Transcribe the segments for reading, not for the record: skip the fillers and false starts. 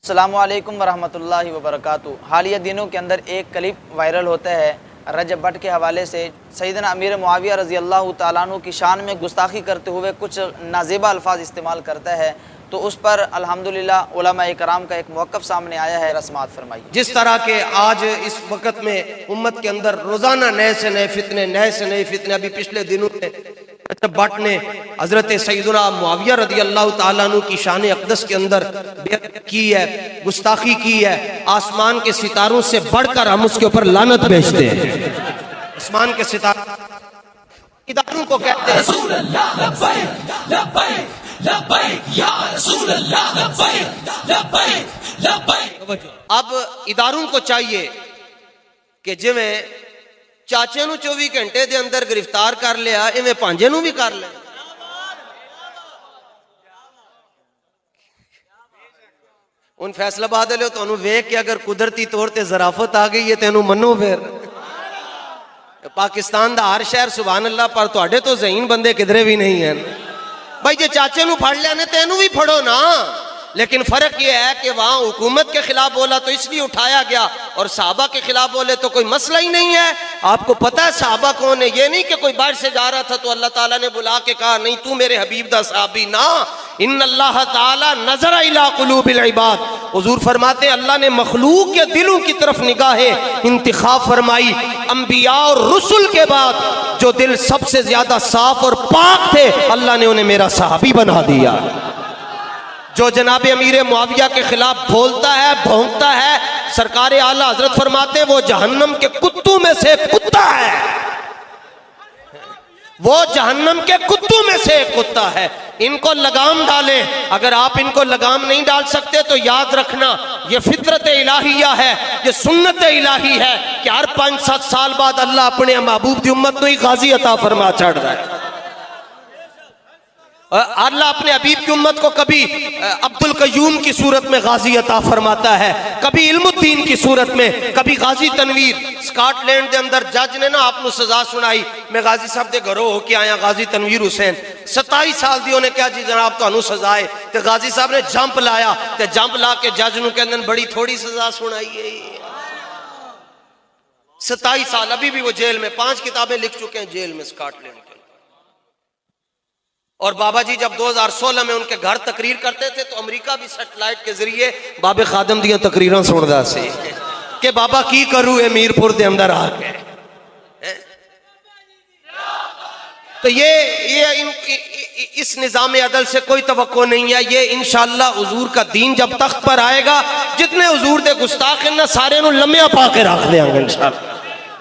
السلام علیکم ورحمۃ اللہ وبرکاتہ۔ حالیہ دنوں کے اندر ایک کلپ وائرل ہوتا ہے رجب بٹ کے حوالے سے سیدنا امیر معاویہ رضی اللہ تعالیٰ عنہ کی شان میں گستاخی کرتے ہوئے کچھ نازیبہ الفاظ استعمال کرتا ہے، تو اس پر الحمدللہ علماء کرام کا ایک موقف سامنے آیا ہے، رسمات فرمائیے۔ جس طرح کہ آج اس وقت میں امت کے اندر روزانہ نئے سے نئے فتنے ابھی پچھلے دنوں میں رجب بٹ نے حضرت سیدنا معاویہ رضی اللہ تعالیٰ عنہ کی شان اقدس کے اندر بیعت کی ہے، گستاخی کی ہے، آسمان کے ستاروں سے بڑھ کر ہم اس کے اوپر لعنت بھیجتے ہیں۔ آسمان کے ستاروں اداروں کو کہتے ہیں رسول اللہ لبیک لبیک لبیک یا رسول اللہ لبیک لبیک لبیک۔ اب اداروں کو چاہیے کہ جو میں چاچے نو 24 گھنٹے دے اندر گرفتار کر لیا ایویں پانجے نو بھی کر لے۔ ان فیصلہ باد لے تو انہوں ویک کہ اگر قدرتی طور تے ظرافت آ گئی ہے تو انہوں منو پھر پاکستان دا ہر شہر سبحان اللہ پر تو اڈے تو ذہین بندے کدھرے بھی نہیں ہیں بھائی، جے چاچے نو پھڑ لیا نے تو انہوں بھی پھڑو نا، لیکن فرق یہ ہے کہ وہاں حکومت کے خلاف بولا تو اس لیے اٹھایا گیا اور صحابہ کے خلاف بولے تو کوئی مسئلہ ہی نہیں ہے۔ آپ کو پتہ ہے صحابہ کون ہے؟ یہ نہیں کہ کوئی باہر سے جا رہا تھا تو اللہ تعالیٰ نے بلا کے کہا نہیں تو میرے حبیب دا صحابی، نا، ان اللہ تعالیٰ نظر الی قلوب العباد، حضور فرماتے ہیں اللہ نے مخلوق کے دلوں کی طرف نگاہ انتخاب فرمائی، انبیاء اور رسل کے بعد جو دل سب سے زیادہ صاف اور پاک تھے اللہ نے انہیں میرا صحابی بنا دیا۔ جو جناب امیر معاویہ کے خلاف بولتا ہے، بھونکتا ہے، سرکار اعلیٰ حضرت فرماتے ہیں وہ جہنم کے کتوں میں سے کتا ہے، وہ جہنم کے کتوں میں سے ایک کتا ہے۔ ان کو لگام ڈالیں، اگر آپ ان کو لگام نہیں ڈال سکتے تو یاد رکھنا یہ فطرت الہیہ ہے، یہ سنت الہی ہے کہ ہر 5-7 سال بعد اللہ اپنے محبوب دی امت کو ہی غازی عطا فرما چڑھ رہا ہے۔ اللہ اپنے حبیب کی امت کو کبھی عبد القیوم کی صورت میں غازی عطا فرماتا ہے، کبھی علم الدین کی صورت میں، کبھی غازی تنویر۔ سکاٹ لینڈ دے اندر جج نے نا آپ نو سزا سنائی، میں غازی صاحب دے گھروں ہو کے آیا، غازی تنویر حسین 27 سال دی انہیں کہا جی جناب تو انو سزا ہے، تو غازی صاحب نے جمپ لایا، تو جمپ لا کے جج نو کہندن بڑی تھوڑی سزا سنائی ہے۔ 27 سال ابھی بھی وہ جیل میں، 5 کتابیں لکھ چکے ہیں جیل میں سکاٹ لینڈ کے۔ اور بابا جی جب 2016 میں ان کے گھر تقریر کرتے تھے تو امریکہ بھی سیٹلائٹ کے ذریعے باب خادم دیاں تقریراں سندا سی کہ بابا کی کروں اے میرپور دے اندر آ کے۔ تو یہ اس نظام عدل سے کوئی توقع نہیں ہے، یہ انشاءاللہ حضور کا دین جب تخت پر آئے گا جتنے حضور دے گستاخ ہیں نا سارے نو لمحہ پا کے رکھ دیں گے انشاءاللہ۔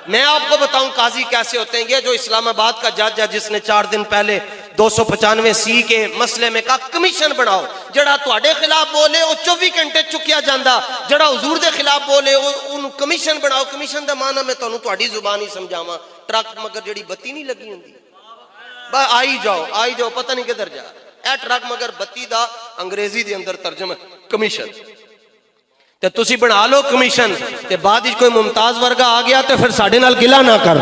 میں آپ کو بتاؤں قاضی کیسے ہوتے ہیں۔ یہ جو اسلام آباد کا جج ہے جس نے 4 دن پہلے 295C کے مسئلے میں کہا کمیشن بناؤ، جڑا تواڈے خلاف بولے وہ 24 گھنٹے چکیا جاندہ، جڑا حضور دے خلاف بولے ان کمیشن بناؤ۔ کمیشن دا معنی میں تانوں تواڈی زبان ہی سمجھاواں، ٹرک مگر جڑی بتی نہیں لگی ہوندی بس آئی جاؤ پتہ نہیں کدھر جا اے ٹرک مگر بتی دا انگریزی دے اندر ترجمہ کمیشن۔ تے تسی بنا لو کمیشن تے بعد وچ کوئی ممتاز ورگا آ گیا تے پھر ساڈے نال گلا نہ کر،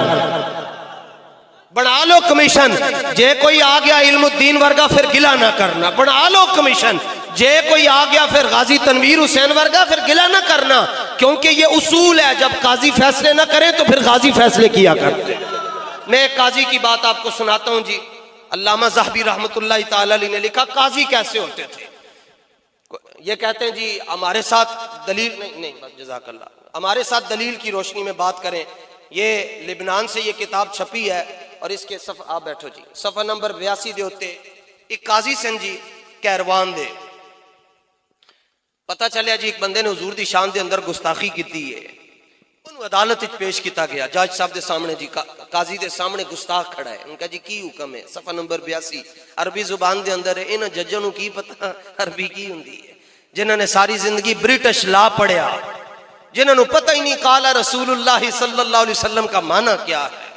بنا لو کمیشن، جے کوئی آ گیا علم الدین ورگا پھر گلا نہ کرنا، بنا لو کمیشن، جے کوئی آ گیا پھر غازی تنویر حسین ورگا پھر گلا نہ کرنا، کیونکہ یہ اصول ہے جب قاضی فیصلے نہ کریں تو پھر غازی فیصلے کیا کرتے۔ میں ایک قاضی کی بات آپ کو سناتا ہوں جی، علامہ ذہبی رحمۃ اللہ تعالی علیہ نے لکھا قاضی کیسے ہوتے تھے۔ یہ کہتے ہیں جی ہمارے ساتھ دلیل نہیں بس جزاک اللہ، ہمارے ساتھ دلیل کی روشنی میں بات کریں۔ یہ لبنان سے یہ کتاب چھپی ہے اور اس کے صفحہ آپ بیٹھو جی، صفحہ نمبر 82 دے ہوتے ایک قاضی سن جی کیروان دے، پتہ چلیا جی ایک بندے نے حضور دی شان دے اندر گستاخی کیتی ہے، انہوں عدالت وچ پیش کیتا گیا جج صاحب دے سامنے، جی قاضی دے سامنے گستاخ کھڑا ہے، ان کا جی کی حکم ہے؟ صفحہ نمبر 82 عربی زبان دے اندر ہے، انہاں ججاں نوں کی پتہ عربی کی ہوندی ہے، جنہاں نے ساری زندگی برٹش لا پڑھیا، جنہاں نوں پتہ ہی نہیں قال رسول اللہ صلی اللہ علیہ وسلم کا معنی کیا ہے،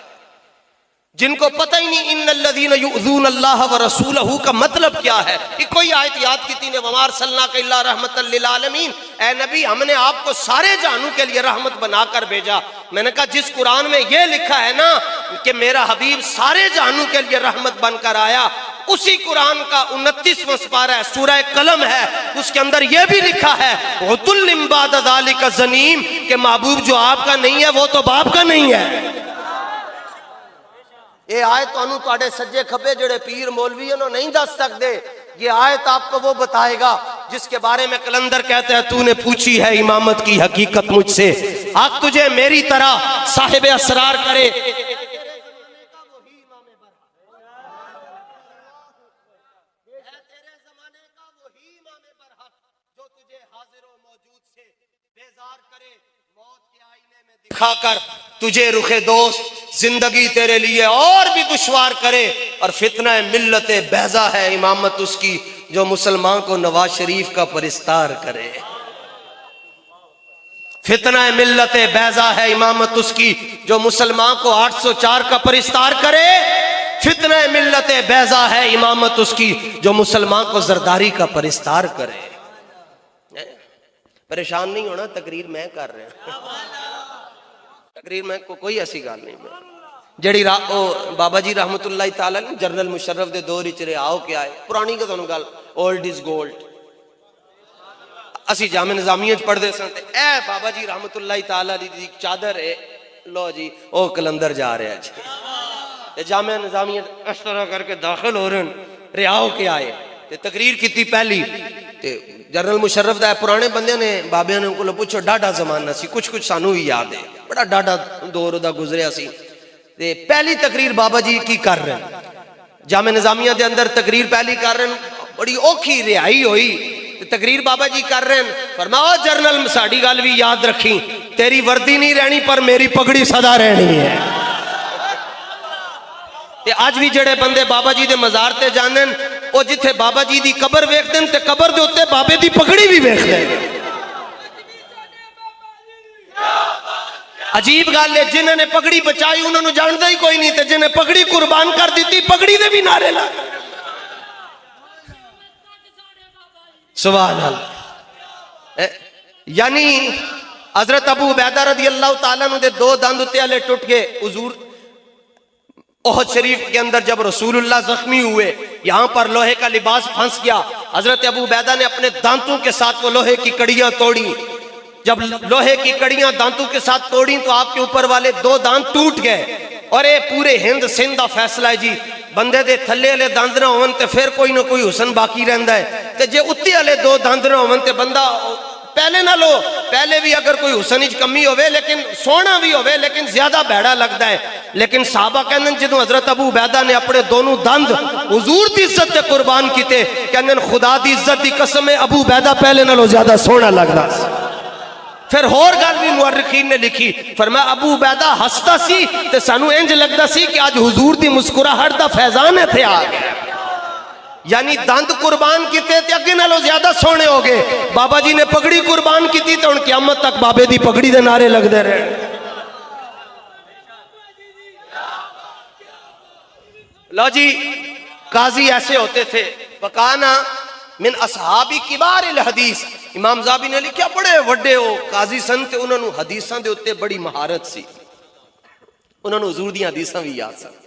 جن کو پتہ ہی نہیں ان الذین یؤذون اللہ ورسولہ کا مطلب کیا ہے۔ یہ کوئی آیت یاد کی تھی وما ارسلناک الا رحمۃ للعالمین، اے نبی ہم نے آپ کو سارے جہانوں کے لیے رحمت بنا کر بھیجا۔ میں نے کہا جس قرآن میں یہ لکھا ہے نا کہ میرا حبیب سارے جہانوں کے لیے رحمت بن کر آیا، اسی قرآن کا 29واں سپارہ ہے، سورہ قلم ہے، اس کے اندر یہ بھی لکھا ہے عُتُلٍّ بَعْدَ ذَلِكَ زَنِيمٍ کہ محبوب جو آپ کا نہیں ہے وہ تو باپ کا نہیں ہے۔ یہ آیت انہوں تواڈے سجے کھبے جڑے پیر مولوی انہوں نہیں دس سکتے، یہ آیت آپ کو وہ بتائے گا جس کے بارے میں کلندر کہتے ہیں تو نے پوچھی ہے امامت کی حقیقت مجھ سے، حق تجھے میری طرح صاحب اسرار کرے۔ دکھا کر تجھے رخ دوست زندگی تیرے لیے اور بھی دشوار کرے، اور فتنہ ملت بیضا ہے امامت اس کی جو مسلمان کو نواز شریف کا پرستار کرے۔ فتنہ ملت بیضا ہے امامت اس کی جو مسلمان کو 804 کا پرستار کرے، فتنہ ملت بیضا ہے امامت اس کی جو مسلمان کو زرداری کا پرستار کرے۔ پریشان نہیں ہونا، تقریر میں کر رہے ہیں، تقریر میں کوئی ایسی گال نہیں۔ جڑی بابا جی رحمت اللہ تعالی جنرل مشرف دے دور وچ آؤ کے آئے، پرانی کا تانوں گل اولڈ از گولڈ۔ اسی جامع نظامیہ پڑھ دے سن تے اے بابا جی رحمت اللہ تعالی دی چادر ہے، لو جی او کلندر جا رہا جی، تے جامع نظامیہ اس طرح کر کے داخل ہو رہے ریاؤ کے آئے تے تقریر کیتی پہلی تے جنرل مشرف دا پرانے بندے نے بابیاں نے کو پوچھو ڈاڈا زمانہ سی، کچھ سانو ہی یاد ہے، بڑا ڈاڈا دور دا گزریا سی۔ تے پہلی تقریر بابا جی کی کر رہے ہیں جامع نظامیہ دے اندر، تقریر پہلی کر رہے ہیں، بڑی اوکھی رہائی ہوئی، تقریر بابا جی کر رہے ہیں، فرمایا جنرل ساڈی گل بھی یاد رکھی، تیری وردی نہیں رہنی پر میری پگڑی سدا رہنی ہے۔ تے آج بھی جڑے بندے بابا جی دے مزار تے جاندے او جتھے بابا جی دی قبر ویکھدے تے قبر دے اوتے بابے دی پگڑی بھی ویکھدے۔ عجیب گل ہے، جنہاں نے پگڑی بچائی انہوں نے جاندا ہی کوئی نہیں، تے جنہیں پگڑی قربان کر دیتی پگڑی دے بھی نعرے لگ۔ سبحان اللہ۔ یعنی حضرت ابو عبیدہ رضی اللہ تعالیٰ عنہ دے 2 دند اتے والے ٹوٹ گئے، حضور احد شریف کے اندر جب رسول اللہ زخمی ہوئے، یہاں پر لوہے کا لباس پھنس گیا، حضرت ابو عبیدہ نے اپنے دانتوں کے ساتھ وہ لوہے کی کڑیاں توڑی، جب لوہے کی کڑیاں دانتوں کے ساتھ توڑی تو آپ کے اوپر والے 2 دانت ٹوٹ گئے، اور یہ پورے ہند سندھ دا فیصلہ ہے جی، بندے دے تھلے والے دند نہ ہون تے پھر کوئی نہ کوئی حسن باقی رہندا ہے، تے جے اتے والے 2 دند نہ ہون تے بندہ پہلے نہ لو، پہلے بھی اگر کوئی حسن وچ کمی ہوئے لیکن سونا بھی ہوئے لیکن زیادہ بھڑا لگتا ہے۔ لیکن صحابہ کہندے جدوں حضرت ابو عبیدہ نے اپنے دونوں دند حضور دی عزت تے قربان کیتے، کہندے خدا دی عزت دی قسم ہے ابو عبیدہ پہلے نالوں زیادہ سونا لگدا۔ پھر اور گل بھی مورخین نے لکھی، فرمایا ابو عبیدہ ہستا سی تے سانو انج لگدا سی کہ آج حضور دی مسکراہٹ دا فیضان ایتھے آ گیا، یعنی دند قربان کیتے تے اگے نالوں زیادہ سونے ہو گئے۔ بابا جی نے پگڑی قربان کیتی تے ہن قیامت تک بابے دی پگڑی دے نعرے لگدے رہے۔ لو جی قاضی ایسے ہوتے تھے، وکانا من اصحاب کبار الحدیث، امام زابی نے لکھا بڑے وڈے ہو قاضی سن تے انہوں نے حدیثاں دے اوتے بڑی مہارت سی، انہوں نے حضور دی حدیثاں بھی یاد سن۔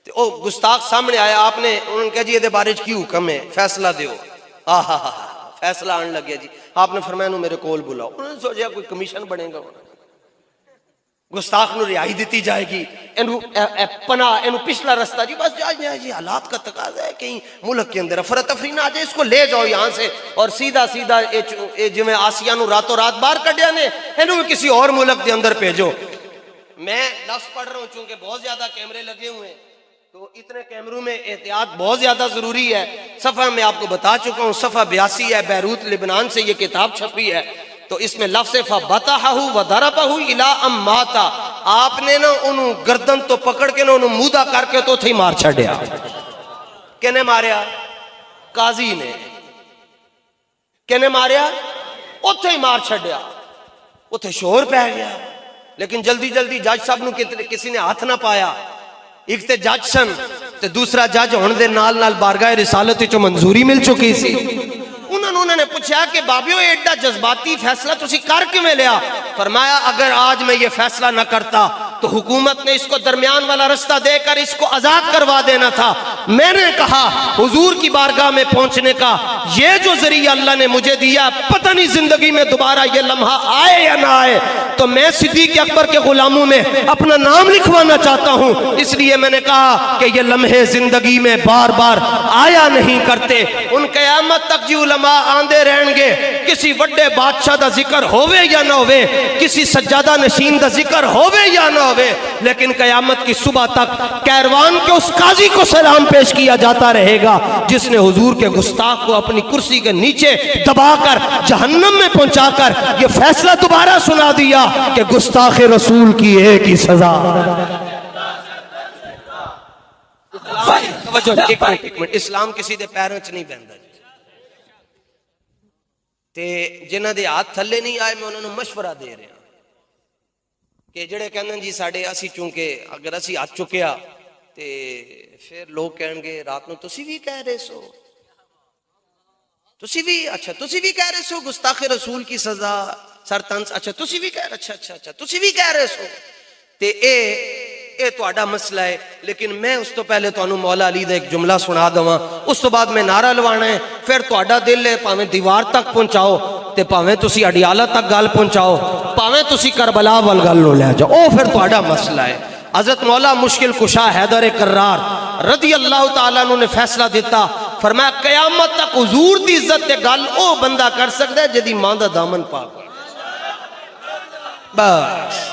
تے او گستاخ سامنے آیا، آپ نے انہوں نے کہا جی یہ دے بارے کی حکم ہے، فیصلہ دیو۔ فیصلہ آن لگیا جی، آپ نے فرمایا انہوں میرے کول بلاؤ، انہوں نے سوچا کوئی کمیشن بنے گا، گستاخ نو رہائی دیتی جائے گی، پناہ پچھلا رستہ جی بس جائے جی، حالات کا تقاضا ہے کہیں ملک کے اندر افراتفری نہ آ جائے، اس کو لے جاؤ یہاں سے اور سیدھا جو میں آسیہ نو راتوں رات باہر کڈیا نے انہوں کسی اور ملک کے اندر بھیجو۔ میں لفظ پڑھ رہا ہوں چونکہ بہت زیادہ کیمرے لگے ہوئے ہیں تو اتنے کیمروں میں احتیاط بہت زیادہ ضروری ہے۔ صفحہ میں آپ کو بتا چکا ہوں، صفحہ 82 ہے، بیروت لبنان سے یہ کتاب چھپی ہے، تو اس میں لفظ فَبَتَحَهُ وَضَرَبَهُ إِلَىٰ أَن مَاتَ، آپ نے نا انہوں گردن تو پکڑ کے نا انہوں مودا کر کے تو تھی مار چھڑیا۔ کہنے ماریا؟ قاضی نے۔ کہنے ماریا؟ اتھے ہی مار چھڑیا، اتھے شور پہ گیا، لیکن جلدی جلدی جج صاحب نو کسی نے ہاتھ نہ پایا، ایک تے جج سن تے دوسرا جج ہون دے نال نال بارگاہ رسالت چو منظوری مل چکی سی۔ انہوں نے پوچھا کہ بابیو ایڈا جذباتی فیصلہ تسی کر کے میں لیا؟ فرمایا اگر آج میں یہ فیصلہ نہ کرتا تو حکومت نے اس کو درمیان والا رستہ دے کر اس کو آزاد کروا دینا تھا. میں نے کہا حضور کی بارگاہ میں پہنچنے کا یہ جو ذریعہ اللہ نے مجھے دیا، پتہ نہیں زندگی میں دوبارہ یہ لمحہ آئے یا نہ آئے، تو میں صدیق اکبر کے غلاموں میں اپنا نام لکھوانا چاہتا ہوں. اس لیے میں نے کہا کہ یہ لمحے زندگی میں بار بار آیا نہیں کرتے. ان قیامت تک جی علماء آندے رہن گے، کسی وڈے بادشاہ دا ذکر ہوئے یا نہ ہوئے، کسی سجادہ نشین دا ذکر ہوئے یا نہ ہوئے، لیکن قیامت کی صبح تک کیروان کے اس قاضی کو سلام پیش کیا جاتا رہے گا جس نے حضور کے گستاخ کو اپنی کرسی کے نیچے دبا کر جہنم میں پہنچا کر یہ فیصلہ دوبارہ سنا دیا کہ گستاخ رسول کی ایک ہی سزا. ایک منٹ، اسلام کسی دے پیروں چ نہیں بہندا تے جنہ دے ہاتھ تھلے نہیں آئے میں انہوں نے مشورہ دے رہا کہ جڑے کہندے جی ساڈے اسی چونکہ اگر اسی ہاتھ چکیا تے پھر لوگ کہن گے رات نو تسی بھی کہہ رہے سو، تسی بھی اچھا تسی بھی کہہ رہے سو گستاخ رسول کی سزا سر تنس، اچھا تسی بھی کہہ رہے، اچھا تسی بھی کہہ رہے سو. تے اے تہاڈا مسئلہ ہے، لیکن میں اس تو پہلے تانوں مولا علی دا ایک جملہ سنا دواں، اس تو بعد میں نعرہ لوانا ہے. پھر تہاڈا دل ہے پاویں دیوار تک پہنچاؤ تے پاویں تسی اڈیالہ تک گل پہنچاؤ، پاویں تسی کربلا وال گل نو لے جاؤ، او پھر تہاڈا مسئلہ ہے. حضرت مولا مشکل کشا حیدر کرار رضی اللہ تعالیٰ عنہ نے فیصلہ دیتا، فرمایا قیامت تک حضور دی عزت تے گل او بندہ کر سکتا ہے جدی ماں دا دامن پاک ہو. بس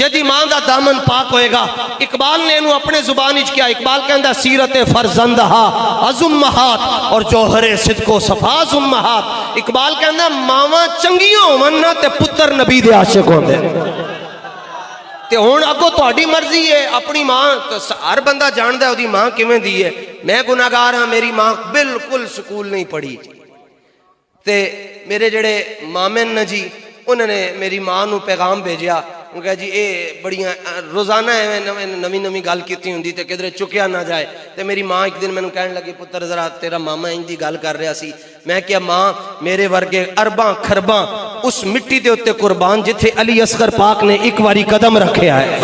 جدی ماں دا دامن پاک ہوئے گا. اقبال نے انہوں اپنے زبان اچ کیا، اقبال کہندہ سیرت فرزندہا از امہات اور جوہر صدق و صفاز امہات. اقبال کہندہ ماواں چنگیاں ہومن تے پتر نبی دے عاشق ہوندے. تے ہون اگو تہاڈی مرضی ہے، اپنی ماں ہر بندہ جاندا ہے اودی ماں کیویں دی ہے. میں گناہگار ہاں، میری ماں بالکل سکول نہیں پڑھی تے میرے جڑے مامن نے جی انہوں نے میری ماں نو پیغام بھیجیا، انہوں کہا جی اے بڑیاں روزانہ نمی گل کیتی ہوندی تے کدھر چکیا نہ جائے. تے میری ماں ایک دن میں نے کہنے لگی پتر ذرا تیرا ماما انج دی گل کر رہا سی. میں کیا ماں میرے ورگے ارباں خرباں اس مٹی دے اتے قربان جتھے علی اصغر پاک نے ایک واری قدم رکھیا ہے.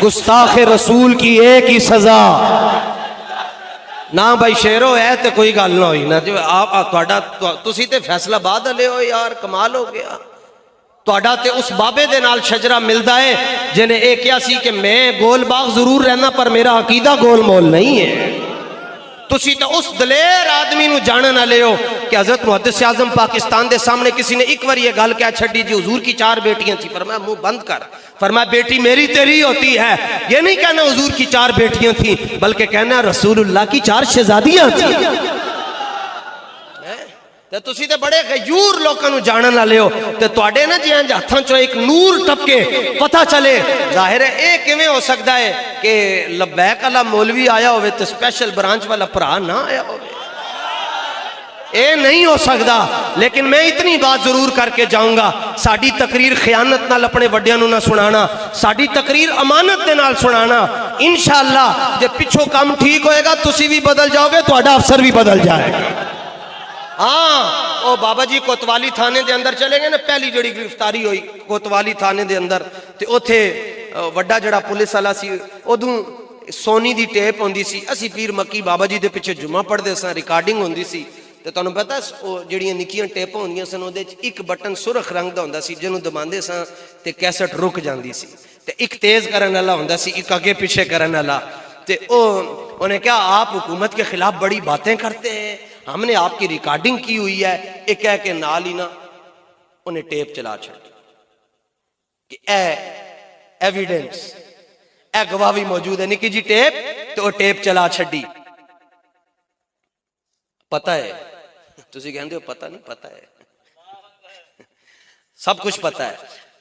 گستاخ رسول کی ایک ہی سزا. نہ بھائی شیرو ہے تے کوئی گل نہ ہوئی نا، جو آپ تسی تے فیصلہ بعد لے ہو یار، کمال ہو گیا. تہاڈا تے اس بابے دے نال شجرہ ملدا ہے جنہیں اے کیا سی کہ میں گول باغ ضرور رہنا پر میرا عقیدہ گول مول نہیں ہے. تسی تو اس دلیر آدمی نو جانا نہ لے ہو کہ حضرت محدث اعظم پاکستان دے سامنے کسی نے ایک بار یہ گل کیا چھڑی جی حضور کی 4 بیٹیاں تھی. فرمایا منہ بند کر، فرمایا بیٹی میری تیری ہوتی ہے. یہ نہیں کہنا حضور کی 4 بیٹیاں تھیں بلکہ کہنا رسول اللہ کی 4 شہزادیاں تھیں. تے تسی تے بڑے غیور لوکاں نو جانن والے ہو تے تواڈے نا جی انج ہتھاں چوں ایک نور ٹپکے پتہ چلے. ظاہر ہے اے کیویں ہو سکدا ہے کہ لبیک والا مولوی آیا ہوئے تے اسپیشل برانچ والا بھرا نہ آیا ہوئے، اے نہیں ہو سکدا. لیکن میں اتنی بات ضرور کر کے جاؤں گا، ساڈی تقریر خیانت نال اپنے وڈیاں نو نہ سنانا، ساڈی تقریر امانت دے نال سنانا. انشاءاللہ جے پچھوں کام ٹھیک ہوئے گا تسی بھی بدل جاؤ گے، تہاڈا افسر بھی بدل جائے گا. ہاں او بابا جی کوتوالی تھانے دے اندر چلے گئے نا، پہلی جڑی گرفتاری ہوئی کوتوالی تھانے دے اندر تے اوتھے وڈا جڑا پولیس والا سی ادوں سونی دی ٹیپ ہوندی سی. اسی پیر مکی بابا جی دے پیچھے جمعہ پڑھدے ساں، ریکارڈنگ ہوندی سی. تے تانوں پتہ جڑیاں نکیاں ٹیپاں ہوندیاں سن اودے وچ ایک بٹن سرخ رنگ دا ہوندا سی جنوں دباندے ساں تے کیسٹ رک جاندی سی. تے ایک تیز کرن والا ہوندا سی، ایک اگے پیچھے کرن والا. تے انہیں کہا آپ حکومت کے خلاف بڑی باتیں کرتے ہیں، ہم نے آپ کی ریکارڈنگ کی ہوئی ہے. ایک کہہ کے نال ہی نا انہیں ٹیپ چلا چھڑی کہ اے ایویڈنس، اے گواہی موجود ہے. نکی جی ٹیپ تو وہ ٹیپ چلا چھڑی. پتہ ہے تسی کہندے ہو پتہ نہیں، پتہ ہے سب کچھ پتہ ہے.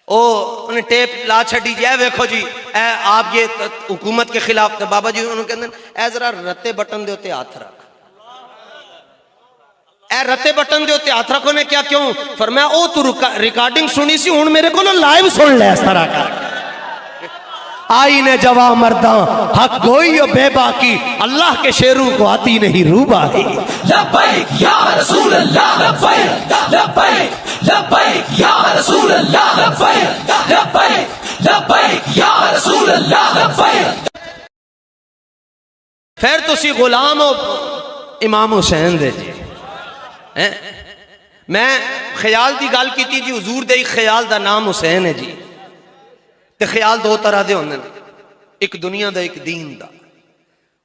انہیں ٹیپ لا چھڑی جی. اے ویکھو جی اے آپ یہ حکومت کے خلاف. بابا جی انہوں کہندے اے ذرا رتے بٹن دے ہوتے ہاتھ رکھ، اے رتے بٹن دے ہوتے ہاتھ رکھو. نے کیا کیوں؟ فرمایا او تو ریکارڈنگ سنی سی ہن میرے کو لائیو سن لے اس طرح کا. آئین جواں مرداں حق گوئی و بے باکی، اللہ کے شیروں کو آتی نہیں روباہی۔ لبیک یا رسول اللہ لبیک لبیک لبیک یا رسول اللہ لبیک لبیک لبیک یا رسول اللہ لبیک۔ پھر تسی غلام ہو امام حسین دے جی۔ میں خیال دی گل کیتی جی، حضور دے ایک خیال دا نام حسین ہے جی۔ تے خیال دو طرح دے ہوندے نے، ایک دنیا دا ایک دین دا۔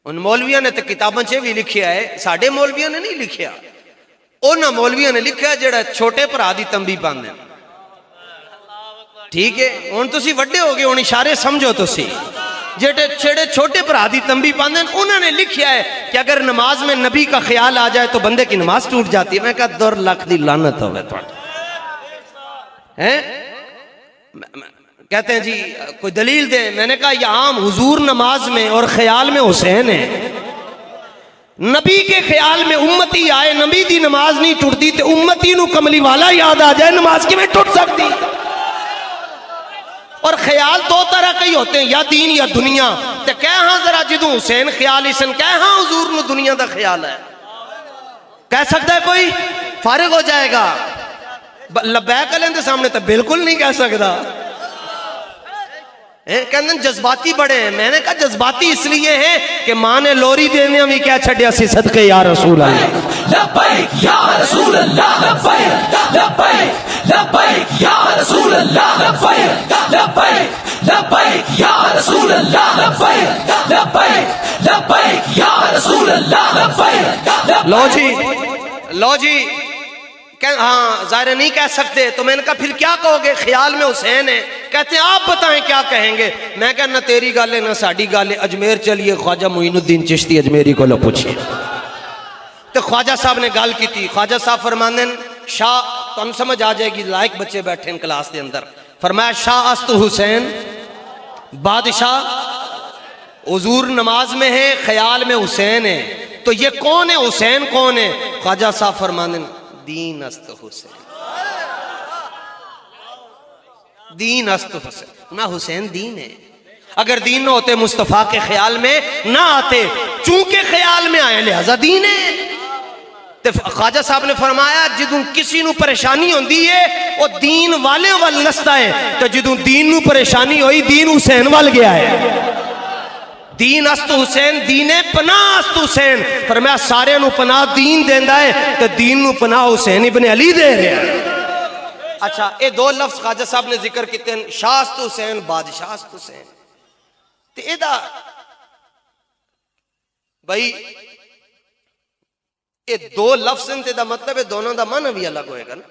ان مولویاں نے تے کتاباں چ بھی لکھیا ہے، ساڈے مولویاں نے نہیں لکھیا، انہاں مولویاں نے لکھیا جڑا چھوٹے بھرا دی تنبیہ پاندے نے۔ ٹھیک ہے، ہن تسی وڈے ہو گئے، ہن اشارے سمجھو تسی۔ جڑے چھوٹے بھرا دی تنبیہ پاندے نے، انہوں نے لکھیا ہے کہ اگر نماز میں نبی کا خیال آ جائے تو بندے کی نماز ٹوٹ جاتی ہے۔ میں کہا در لکھ دی لعنت ہوئے ہیں، کہتے ہیں جی کوئی دلیل دے۔ میں نے کہا یہ عام حضور نماز میں اور خیال میں حسین ہے، نبی کے خیال میں امتی آئے، نبی دی نماز نہیں ٹوٹتی، تے امتی نو کملی والا یاد آ جائے، نماز کی میں ٹوٹ سکتی۔ اور خیال دو طرح کے ہوتے ہیں، یا دین یا دنیا۔ تے کہہ ہاں ذرا جدوں حسین خیال اسن کہہ ہاں حضور نو دنیا دا خیال ہے، کہہ سکتا ہے کوئی؟ فارغ ہو جائے گا۔ لبیک علیہ دے سامنے تو بالکل نہیں کہہ سکتا۔ کہندن جذباتی بڑے ہیں۔ میں نے کہا جذباتی اس لیے ہیں کہ ماں نے لوری دینے بھی کیا چھڑیا سی صدقے یا رسول اللہ۔ لبیک یا رسول اللہ لبیک لبیک لبیک یا رسول اللہ لبیک لبیک لبیک یا رسول اللہ لبیک لبیک لبیک یا رسول اللہ لبیک۔ لو جی ہاں ظاہر نہیں کہہ سکتے، تو میں نے کہا پھر کیا کہو گے؟ خیال میں حسین ہے، کہتے ہیں آپ بتائیں کیا کہیں گے؟ میں کہا نہ تیری گل ہے نہ ساڈی گل ہے، اجمیر چلیے خواجہ معین الدین چشتی اجمیری کو لو پوچھئے۔ تو خواجہ صاحب نے گل کی تھی، خواجہ صاحب فرماندے شاہ، تو ہم سمجھ آ جائے گی، لائق بچے بیٹھے ہیں کلاس کے اندر، فرمایا شاہ است حسین بادشاہ، حضور نماز میں ہے، خیال میں حسین ہے، تو یہ کون ہے؟ حسین کون ہے؟ خواجہ صاحب فرماندے دین است حسین، دین است حسین، نہ حسین دین ہے۔ اگر دین نہ ہوتے مصطفیٰ کے خیال میں نہ آتے، چونکہ خیال میں آئے لہذا دین ہے۔ تو خواجہ صاحب نے فرمایا جدوں کسی نو پریشانی ہوندی ہے وہ دین والے وال نستا ہے، تو جدوں دین نو پریشانی ہوئی دین حسین وال گیا ہے۔ دین است حسین، دین پناہ است حسین، فرمایا سارے نو پناہ دین دیندا ہے، تو دین نو پناہ حسین ابن علی دے رہا ہے۔ اچھا اے دو لفظ خواجہ صاحب نے ذکر کیتے ہیں، شاہ است حسین، بادشاہ است حسین۔ تو اے دا بھائی اے دو لفظ ہیں، تے دا مطلب ہے دونوں دا معنی بھی الگ ہوئے گا نا۔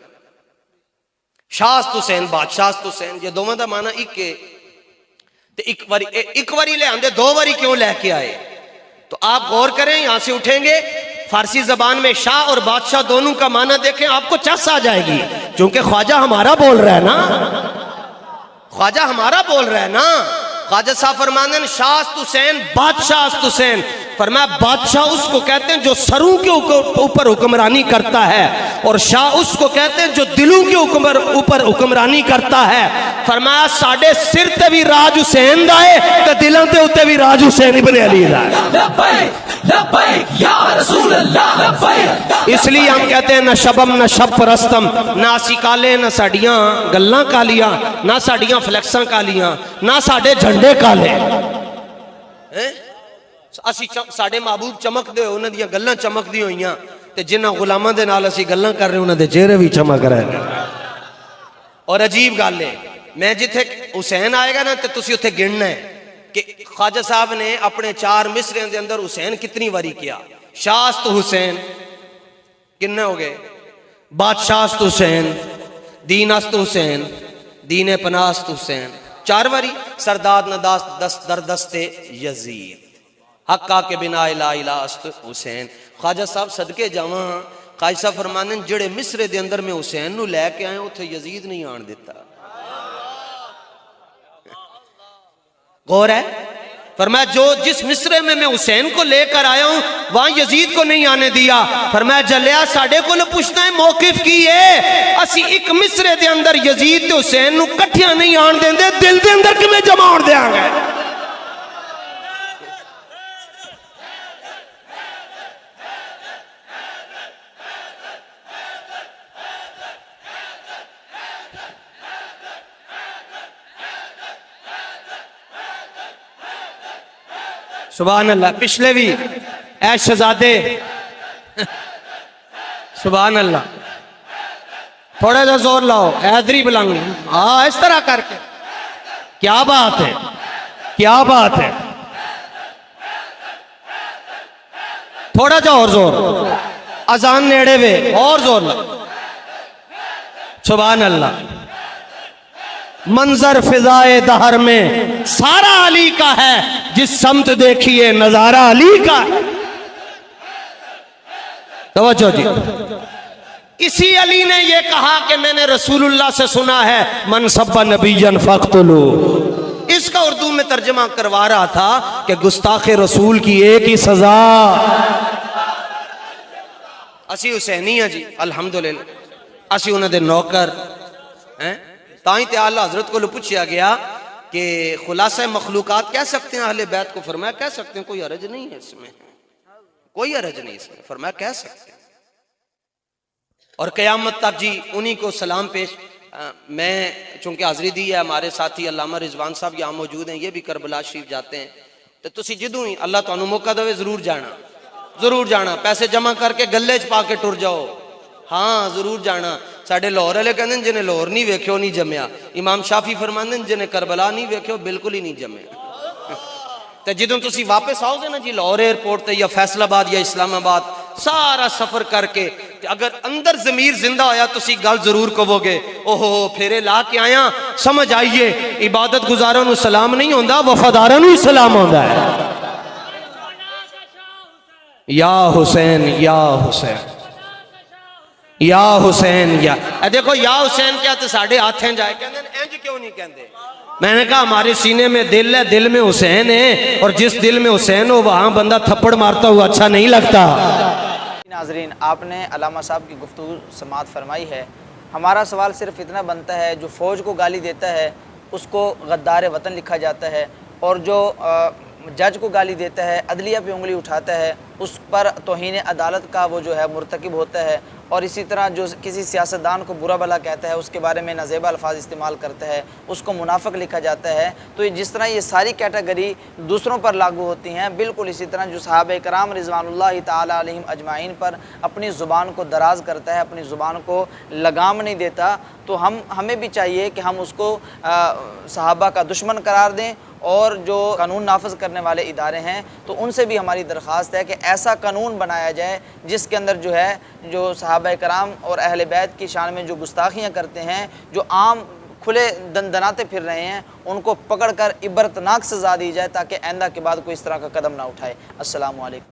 شاہ است حسین، بادشاہ است حسین، یہ دونوں دا معنی ایک ہے۔ ایک واری لے آندے، دو واری کیوں لے کے آئے؟ تو آپ غور کریں، یہاں سے اٹھیں گے فارسی زبان میں شاہ اور بادشاہ دونوں کا معنی دیکھیں، آپ کو چس آ جائے گی، چونکہ خواجہ ہمارا بول رہا ہے نا، خواجہ ہمارا بول رہا ہے نا۔ خواجہ صاحب فرمانے ہیں شاہ است حسین، بادشاہ است حسین، فرمایا بادشاہ اس کو کہتے ہیں جو سروں کے اوپر حکمرانی کرتا ہے، اور شاہ اس کو کہتے ہیں جو دلوں کے اوپر حکمرانی کرتا ہے۔ فرمایا ساڑھے سر تے بھی راج حسین دائے، تو دلوں تے ہوتے بھی راج حسین ابن علی دائے۔ لبیک لبیک یا رسول اللہ لبیک۔ اس لیے ہم کہتے ہیں نہ شبم نہ شب پرستم، نہ اسی کالے نہ ساڑیاں گلاں کالیاں، نہ ساڑیاں فلیکساں کالیاں، نہ ساڑھے جھنڈے کالے۔ اسی ساڑھے محبوب چمک دے، انہاں دیاں گلاں چمک دی ہوئیاں، تے جنہاں غلاماں دے نال اسی گلاں کر رہے انہاں دے چہرے بھی چمک رہے ہیں۔ اور عجیب گل ہے، میں جتھے حسین آئے گا نا تے تسی اتھے گننا ہے کہ خواجہ صاحب نے اپنے 4 مصرے دے اندر حسین کتنی واری کیا۔ شاہ است حسین کتنے ہو گئے؟ بادشاہ است حسین، دین است حسین، دین پناہ است حسین، 4 واری۔ سرداد دست در دست یزید، حقا کے بنا الہ الہ است حسین۔ خواجہ صاحب صدقے جاواں، قائد صاحب فرمانے جڑے مصرے دے اندر میں حسین نو لے کے آئے اتھے یزید نہیں آن دیتا۔ غور ہے، فرمایا جو جس مصرے میں حسین کو لے کر آیا ہوں وہاں یزید کو نہیں آنے دیا۔ فرمایا جلیا ساڑھے کو لو پوچھنا ہے موقف کی ہے، اسی ایک مصرے دے اندر یزید تے حسین نو کٹھیاں نہیں آن دیں دے، دل دے اندر کی میں جمع آن دے آنگا ہے۔ سبحان اللہ. پچھلے بھی اے شہزادے سبحان اللہ. تھوڑا سا زور لاؤ. حیدری بلنگ. ہاں اس طرح کر کے. کیا بات ہے, کیا بات ہے. تھوڑا سا اور زور. اذان نیڑے وے اور زور لاؤ. سبحان اللہ. منظر فضائے دہر میں سارا علی کا ہے, جس سمت دیکھیے نظارہ علی کا ہے. توجہ جی. اسی علی نے یہ کہا کہ میں نے رسول اللہ سے سنا ہے من سب نبیا فاقتلوہ. اس کا اردو میں ترجمہ کروا رہا تھا کہ گستاخ رسول کی ایک ہی سزا. اسی حسینی ہیں جی الحمدللہ. اسی انہوں دے نوکر ہیں. تائیں تے اعلیٰ حضرت کو پوچھا گیا کہ خلاصہ مخلوقات کہہ سکتے ہیں اہل بیت کو؟ فرمایا کہہ سکتے ہیں, کوئی حرج نہیں ہے اس میں, کوئی حرج نہیں اس میں. فرمایا کہہ سکتے ہیں. اور قیامت تک جی انہی کو سلام پیش. میں چونکہ حاضری دی ہے, ہمارے ساتھی علامہ رضوان صاحب یہاں موجود ہیں, یہ بھی کربلا شریف جاتے ہیں. تو تسی جدوں ہی اللہ تانوں موقع دے ضرور جانا, ضرور جانا. پیسے جمع کر کے گلے چ پا کے ٹر جاؤ. ہاں ضرور جانا. ساڈے لاہور والے کہندے جنہیں لاہور نہیں ویکھیو نہیں جمیا. امام شافی فرماندے جنہیں کربلا نہیں ویکھیو بالکل ہی نہیں جمیا. تے جدوں تسی واپس آؤ گے نا جی لاہور ایئرپورٹ تے یا فیصل آباد یا اسلام آباد, سارا سفر کر کے اگر اندر ضمیر زندہ ہویا تسی گل ضرور کہو گے اوہو پھیرے لا کے آیا. سمجھ آئیے عبادت گزاروں نو سلام نہیں ہوندا, وفاداراں نو ہی سلام ہوندا ہے. یا حسین یا حسین یا حسین. یا دیکھو یا حسین کیا تو ساڑھے ہاتھ ہیں جائے کہندے انج کیوں نہیں کہندے؟ میں نے کہا ہمارے سینے میں دل ہے, دل میں حسین ہے, اور جس دل میں حسین ہو وہاں بندہ تھپڑ مارتا ہوا اچھا نہیں لگتا. ناظرین, آپ نے علامہ صاحب کی گفتگو سماعت فرمائی ہے. ہمارا سوال صرف اتنا بنتا ہے, جو فوج کو گالی دیتا ہے اس کو غدار وطن لکھا جاتا ہے, اور جو جج کو گالی دیتا ہے, عدلیہ پہ انگلی اٹھاتا ہے, اس پر توہین عدالت کا وہ جو ہے مرتکب ہوتا ہے. اور اسی طرح جو کسی سیاستدان کو برا بھلا کہتا ہے, اس کے بارے میں نازیبا الفاظ استعمال کرتا ہے, اس کو منافق لکھا جاتا ہے. تو جس طرح یہ ساری کیٹیگری دوسروں پر لاگو ہوتی ہیں, بالکل اسی طرح جو صحابہ کرام رضوان اللہ تعالی علیہم اجمعین پر اپنی زبان کو دراز کرتا ہے, اپنی زبان کو لگام نہیں دیتا, تو ہمیں بھی چاہیے کہ ہم اس کو صحابہ کا دشمن قرار دیں. اور جو قانون نافذ کرنے والے ادارے ہیں تو ان سے بھی ہماری درخواست ہے کہ ایسا قانون بنایا جائے جس کے اندر جو ہے جو صحابہ کرام اور اہل بیت کی شان میں جو گستاخیاں کرتے ہیں, جو عام کھلے دندناتے پھر رہے ہیں, ان کو پکڑ کر عبرتناک سزا دی جائے تاکہ آئندہ کے بعد کوئی اس طرح کا قدم نہ اٹھائے. السلام علیکم.